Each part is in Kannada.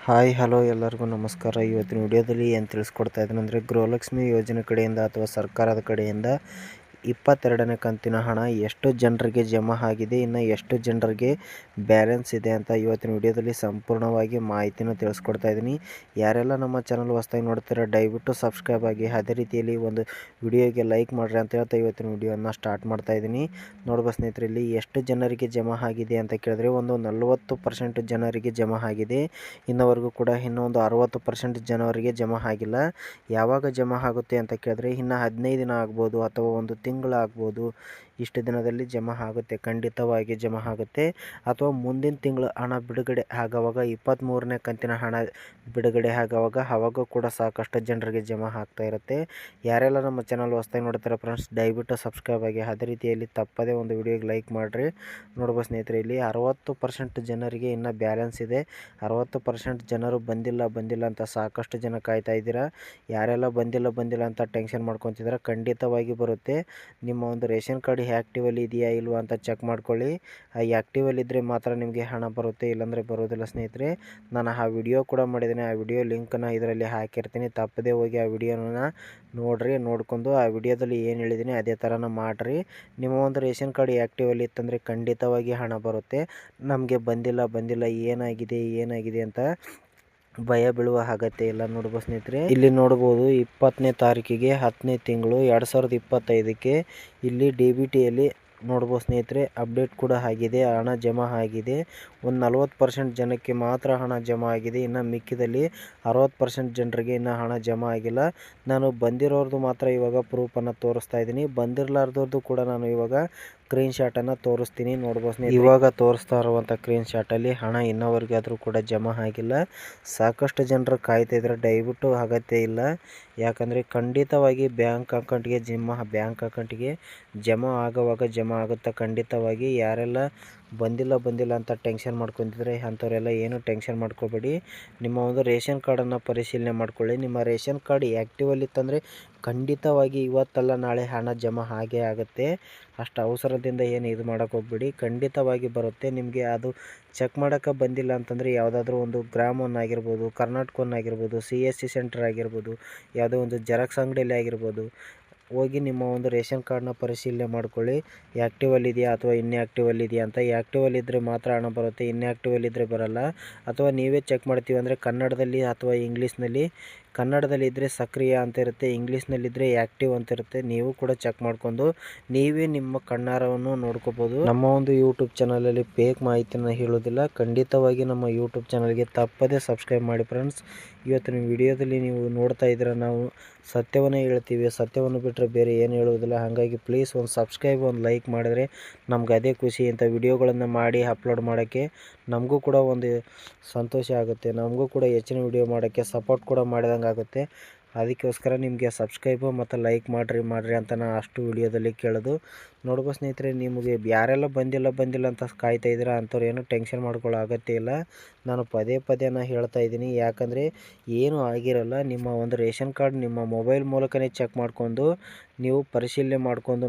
ಹಾಯ್ ಹಲೋ ಎಲ್ಲರಿಗೂ ನಮಸ್ಕಾರ. ಇವತ್ತಿನ ವಿಡಿಯೋದಲ್ಲಿ ಏನು ತಿಳಿಸ್ಕೊಡ್ತಾ ಇದ್ದೀನಿ ಅಂದರೆ, ಗೃಹಲಕ್ಷ್ಮಿ ಯೋಜನೆ ಕಡೆಯಿಂದ ಅಥವಾ ಸರ್ಕಾರದ ಕಡೆಯಿಂದ 22ನೇ ಕಂತಿನ ಹಣ ಎಷ್ಟು ಜನರಿಗೆ ಜಮಾ ಆಗಿದೆ, ಇನ್ನು ಎಷ್ಟು ಜನರಿಗೆ ಬ್ಯಾಲೆನ್ಸ್ ಇದೆ ಅಂತ ಇವತ್ತಿನ ವಿಡಿಯೋದಲ್ಲಿ ಸಂಪೂರ್ಣವಾಗಿ ಮಾಹಿತಿನ ತಿಳಿಸ್ಕೊಡ್ತಾ ಇದ್ದೀನಿ. ಯಾರೆಲ್ಲ ನಮ್ಮ ಚಾನಲ್ ಹೊಸದಾಗಿ ನೋಡ್ತೀರಾ ದಯವಿಟ್ಟು ಸಬ್ಸ್ಕ್ರೈಬ್ ಆಗಿ, ಅದೇ ರೀತಿಯಲ್ಲಿ ಒಂದು ವಿಡಿಯೋಗೆ ಲೈಕ್ ಮಾಡಿರಿ ಅಂತ ಹೇಳ್ತಾ ಇವತ್ತಿನ ವಿಡಿಯೋನ ಸ್ಟಾರ್ಟ್ ಮಾಡ್ತಾ ಇದ್ದೀನಿ. ನೋಡ್ಬೋದು ಸ್ನೇಹಿತರೆ, ಇಲ್ಲಿ ಎಷ್ಟು ಜನರಿಗೆ ಜಮಾ ಆಗಿದೆ ಅಂತ ಕೇಳಿದ್ರೆ ಒಂದು 40% ಜನರಿಗೆ ಜಮಾ ಆಗಿದೆ. ಇನ್ನವರೆಗೂ ಕೂಡ ಇನ್ನೊಂದು 60% ಜನವರಿಗೆ ಜಮಾ ಆಗಿಲ್ಲ. ಯಾವಾಗ ಜಮಾ ಆಗುತ್ತೆ ಅಂತ ಕೇಳಿದ್ರೆ ಇನ್ನು 15 ದಿನ ಆಗ್ಬೋದು ಅಥವಾ ಒಂದು ತಿಂಗಳು ಆಗ್ಬೋದು. ಇಷ್ಟು ದಿನದಲ್ಲಿ ಜಮಾ ಆಗುತ್ತೆ, ಖಂಡಿತವಾಗಿ ಜಮಾ ಆಗುತ್ತೆ. ಅಥವಾ ಮುಂದಿನ ತಿಂಗಳು ಹಣ ಬಿಡುಗಡೆ ಆಗೋವಾಗ 23ನೇ ಕಂತಿನ ಹಣ ಬಿಡುಗಡೆ ಆಗೋವಾಗ ಕೂಡ ಸಾಕಷ್ಟು ಜನರಿಗೆ ಜಮಾ ಆಗ್ತಾ ಇರುತ್ತೆ. ಯಾರೆಲ್ಲ ನಮ್ಮ ಚಾನಲ್ ಹೊಸದಾಗಿ ನೋಡ್ತಾರೆ ಫ್ರೆಂಡ್ಸ್ ದಯವಿಟ್ಟು ಸಬ್ಸ್ಕ್ರೈಬ್ ಆಗಿ, ಅದೇ ರೀತಿಯಲ್ಲಿ ತಪ್ಪದೇ ಒಂದು ವಿಡಿಯೋಗೆ ಲೈಕ್ ಮಾಡಿರಿ. ನೋಡ್ಬೋದು ಸ್ನೇಹಿತರೆ, ಇಲ್ಲಿ 60% ಜನರಿಗೆ ಇನ್ನೂ ಬ್ಯಾಲೆನ್ಸ್ ಇದೆ. 60% ಜನರು ಬಂದಿಲ್ಲ ಅಂತ ಸಾಕಷ್ಟು ಜನ ಕಾಯ್ತಾ ಇದ್ದೀರಾ. ಯಾರೆಲ್ಲ ಬಂದಿಲ್ಲ ಅಂತ ಟೆನ್ಷನ್ ಮಾಡ್ಕೊತಿದ್ದೀರಾ, ಖಂಡಿತವಾಗಿ ಬರುತ್ತೆ. ನಿಮ್ಮ ಒಂದು ರೇಷನ್ ಕಾರ್ಡ್ ಆ್ಯಕ್ಟಿವಲ್ಲಿ ಇದೆಯಾ ಇಲ್ವಾ ಅಂತ ಚೆಕ್ ಮಾಡ್ಕೊಳ್ಳಿ. ಆ್ಯಕ್ಟಿವಲ್ಲಿ ಇದ್ದರೆ ಮಾತ್ರ ನಿಮಗೆ ಹಣ ಬರುತ್ತೆ, ಇಲ್ಲಾಂದರೆ ಬರೋದಿಲ್ಲ ಸ್ನೇಹಿತರೆ. ನಾನು ಆ ವಿಡಿಯೋ ಕೂಡ ಮಾಡಿದ್ದೀನಿ, ಆ ವಿಡಿಯೋ ಲಿಂಕನ್ನು ಇದರಲ್ಲಿ ಹಾಕಿರ್ತೀನಿ. ತಪ್ಪದೇ ಹೋಗಿ ಆ ವಿಡಿಯೋನ ನೋಡಿರಿ. ನೋಡ್ಕೊಂಡು ಆ ವಿಡಿಯೋದಲ್ಲಿ ಏನು ಹೇಳಿದ್ದೀನಿ ಅದೇ ಥರನ ಮಾಡಿರಿ. ನಿಮ್ಮ ಒಂದು ರೇಷನ್ ಕಾರ್ಡ್ ಆ್ಯಕ್ಟಿವಲ್ಲಿ ಇತ್ತಂದರೆ ಖಂಡಿತವಾಗಿ ಹಣ ಬರುತ್ತೆ. ನಮಗೆ ಬಂದಿಲ್ಲ ಏನಾಗಿದೆ ಅಂತ ಭಯ ಬೀಳುವ ಅಗತ್ಯ ಇಲ್ಲ. ನೋಡ್ಬೋದು ಸ್ನೇಹಿತರೆ, ಇಲ್ಲಿ ನೋಡ್ಬೋದು 20ನೇ ತಾರೀಕಿಗೆ 10ನೇ ತಿಂಗಳು 2025ಕ್ಕೆ ಇಲ್ಲಿ DBTಯಲ್ಲಿ ನೋಡ್ಬೋದು ಸ್ನೇಹಿತರೆ ಅಪ್ಡೇಟ್ ಕೂಡ ಆಗಿದೆ, ಹಣ ಜಮಾ ಆಗಿದೆ. ಒಂದು 40% ಜನಕ್ಕೆ ಮಾತ್ರ ಹಣ ಜಮಾ ಆಗಿದೆ. ಇನ್ನು ಮಿಕ್ಕಿದಲ್ಲಿ 60% ಜನರಿಗೆ ಇನ್ನೂ ಹಣ ಜಮಾ ಆಗಿಲ್ಲ. ನಾನು ಬಂದಿರೋರ್ದು ಮಾತ್ರ ಇವಾಗ ಪ್ರೂಫನ್ನು ತೋರಿಸ್ತಾ ಇದ್ದೀನಿ. ಬಂದಿರಲಾರ್ದವ್ರದ್ದು ಕೂಡ ನಾನು ಇವಾಗ ಸ್ಕ್ರೀನ್ ಶಾಟನ್ನು ತೋರಿಸ್ತೀನಿ. ನೋಡ್ಬೋದು ಸ್ನೇಹಿತರೆ, ಇವಾಗ ತೋರಿಸ್ತಾ ಇರುವಂಥ ಸ್ಕ್ರೀನ್ ಶಾಟಲ್ಲಿ ಹಣ ಇನ್ನವರೆಗೆ ಆದರೂ ಕೂಡ ಜಮಾ ಆಗಿಲ್ಲ. ಸಾಕಷ್ಟು ಜನರು ಕಾಯ್ತಾ ಇದ್ದಾರೆ, ದಯವಿಟ್ಟು ಅಗತ್ಯ ಇಲ್ಲ. ಯಾಕಂದರೆ ಖಂಡಿತವಾಗಿ ಬ್ಯಾಂಕ್ ಅಕೌಂಟಿಗೆ ಜಮಾ ಆಗುವಾಗ ಜಮಾ ಆಗುತ್ತೆ ಖಂಡಿತವಾಗಿ. ಯಾರೆಲ್ಲ ಬಂದಿಲ್ಲ ಅಂತ ಟೆನ್ಷನ್ ಮಾಡ್ಕೊತಿದ್ರೆ ಅಂಥವರೆಲ್ಲ ಏನು ಟೆನ್ಷನ್ ಮಾಡ್ಕೋಬೇಡಿ. ನಿಮ್ಮ ಒಂದು ರೇಷನ್ ಕಾರ್ಡನ್ನು ಪರಿಶೀಲನೆ ಮಾಡ್ಕೊಳ್ಳಿ. ನಿಮ್ಮ ರೇಷನ್ ಕಾರ್ಡ್ ಆ್ಯಕ್ಟಿವಲ್ಲಿ ಇತ್ತಂದರೆ ಖಂಡಿತವಾಗಿ ಇವತ್ತಲ್ಲ ನಾಳೆ ಹಣ ಜಮಾ ಆಗೇ ಆಗುತ್ತೆ. ಅಷ್ಟು ಅವಸರದಿಂದ ಏನು ಇದು ಮಾಡೋಕ್ಕೆ ಹೋಗ್ಬೇಡಿ, ಖಂಡಿತವಾಗಿ ಬರುತ್ತೆ ನಿಮಗೆ. ಅದು ಚೆಕ್ ಮಾಡೋಕ್ಕೆ ಬಂದಿಲ್ಲ ಅಂತಂದರೆ ಯಾವುದಾದ್ರೂ ಒಂದು ಗ್ರಾಮ್ ಆಗಿರ್ಬೋದು, ಕರ್ನಾಟಕ ಆಗಿರ್ಬೋದು, CSC ಸೆಂಟರ್ ಆಗಿರ್ಬೋದು, ಯಾವುದೋ ಒಂದು ಜೆರಾಕ್ಸ್ ಅಂಗಡಿಯಲ್ಲಿ ಆಗಿರ್ಬೋದು, ಹೋಗಿ ನಿಮ್ಮ ಒಂದು ರೇಷನ್ ಕಾರ್ಡ್ನ ಪರಿಶೀಲನೆ ಮಾಡ್ಕೊಳ್ಳಿ. ಆ್ಯಕ್ಟಿವಲ್ಲಿ ಇದೆಯಾ ಅಥವಾ ಇನ್ಆ್ಯಕ್ಟಿವಲ್ಲಿ ಇದೆಯಾ ಅಂತ. ಆ್ಯಕ್ಟಿವಲ್ಲಿ ಇದ್ದರೆ ಮಾತ್ರ ಹಣ ಬರುತ್ತೆ, ಇನ್ಆ್ಯಕ್ಟಿವಲ್ಲಿ ಇದ್ದರೆ ಬರೋಲ್ಲ. ಅಥವಾ ನೀವೇ ಚೆಕ್ ಮಾಡ್ತೀವಿ ಅಂದರೆ ಕನ್ನಡದಲ್ಲಿ ಅಥವಾ ಇಂಗ್ಲೀಷ್ನಲ್ಲಿ. ಕನ್ನಡದಲ್ಲಿ ಇದ್ದರೆ ಸಕ್ರಿಯ ಅಂತ ಇರುತ್ತೆ, ಇಂಗ್ಲೀಷ್ನಲ್ಲಿದ್ದರೆ ಆ್ಯಕ್ಟಿವ್ ಅಂತ ಇರುತ್ತೆ. ನೀವು ಕೂಡ ಚೆಕ್ ಮಾಡ್ಕೊಂಡು ನೀವೇ ನಿಮ್ಮ ಕಣ್ಣಾರವನ್ನು ನೋಡ್ಕೋಬೋದು. ನಮ್ಮ ಒಂದು ಯೂಟ್ಯೂಬ್ ಚಾನಲಲ್ಲಿ ಫೇಕ್ ಮಾಹಿತಿನ ಹೇಳೋದಿಲ್ಲ. ಖಂಡಿತವಾಗಿ ನಮ್ಮ ಯೂಟ್ಯೂಬ್ ಚಾನಲ್ಗೆ ತಪ್ಪದೇ ಸಬ್ಸ್ಕ್ರೈಬ್ ಮಾಡಿ ಫ್ರೆಂಡ್ಸ್. ಇವತ್ತಿನ ವಿಡಿಯೋದಲ್ಲಿ ನೀವು ನೋಡ್ತಾ ಇದ್ದೀರಾ, ನಾವು ಸತ್ಯವನ್ನೇ ಹೇಳ್ತೀವಿ, ಸತ್ಯವನ್ನು ಬಿಟ್ಟರೆ ಬೇರೆ ಏನು ಹೇಳೋದಿಲ್ಲ. ಹಾಗಾಗಿ ಪ್ಲೀಸ್ ಒಂದು ಸಬ್ಸ್ಕ್ರೈಬ್, ಒಂದು ಲೈಕ್ ಮಾಡಿದ್ರೆ ನಮ್ಗೆ ಅದೇ ಖುಷಿ. ಇಂಥ ವಿಡಿಯೋಗಳನ್ನು ಮಾಡಿ ಅಪ್ಲೋಡ್ ಮಾಡೋಕ್ಕೆ ನಮಗೂ ಕೂಡ ಒಂದು ಸಂತೋಷ ಆಗುತ್ತೆ. ನಮಗೂ ಕೂಡ ಹೆಚ್ಚಿನ ವಿಡಿಯೋ ಮಾಡೋಕ್ಕೆ ಸಪೋರ್ಟ್ ಕೂಡ ಮಾಡಿದಂಗೆ ಆಗುತ್ತೆ. ಅದಕ್ಕೋಸ್ಕರ ನಿಮಗೆ ಸಬ್ಸ್ಕ್ರೈಬು ಮತ್ತು ಲೈಕ್ ಮಾಡಿರಿ ಅಂತ ನಾನು ಅಷ್ಟು ವಿಡಿಯೋದಲ್ಲಿ ಕೇಳೋದು. ನೋಡ್ಬೋದು ಸ್ನೇಹಿತರೆ, ನಿಮಗೆ ಯಾರೆಲ್ಲ ಬಂದಿಲ್ಲ ಅಂತ ಕಾಯ್ತಾ ಇದ್ದೀರಾ ಅಂಥವ್ರು ಏನು ಟೆನ್ಷನ್ ಮಾಡ್ಕೊಳ್ಳೋ ಅಗತ್ಯ ಇಲ್ಲ. ನಾನು ಪದೇ ಹೇಳ್ತಾ ಇದ್ದೀನಿ, ಯಾಕಂದರೆ ಏನೂ ಆಗಿರಲ್ಲ. ನಿಮ್ಮ ಒಂದು ರೇಷನ್ ಕಾರ್ಡ್ ನಿಮ್ಮ ಮೊಬೈಲ್ ಮೂಲಕನೇ ಚೆಕ್ ಮಾಡ್ಕೊಂಡು ನೀವು ಪರಿಶೀಲನೆ ಮಾಡ್ಕೊಂಡು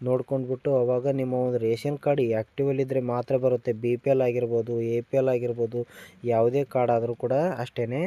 ನೋಡ್ಕೊಂಡ್ಬಿಟ್ಟು ಅವಾಗ ನಿಮ್ಮ ಒಂದು ರೇಷನ್ ಕಾರ್ಡ್ ಆ್ಯಕ್ಟಿವಲ್ಲಿದ್ದರೆ ಮಾತ್ರ ಬರುತ್ತೆ. BPL ಆಗಿರ್ಬೋದು, APL ಆಗಿರ್ಬೋದು, ಯಾವುದೇ ಕಾರ್ಡ್ ಆದರೂ ಕೂಡ ಅಷ್ಟೇ.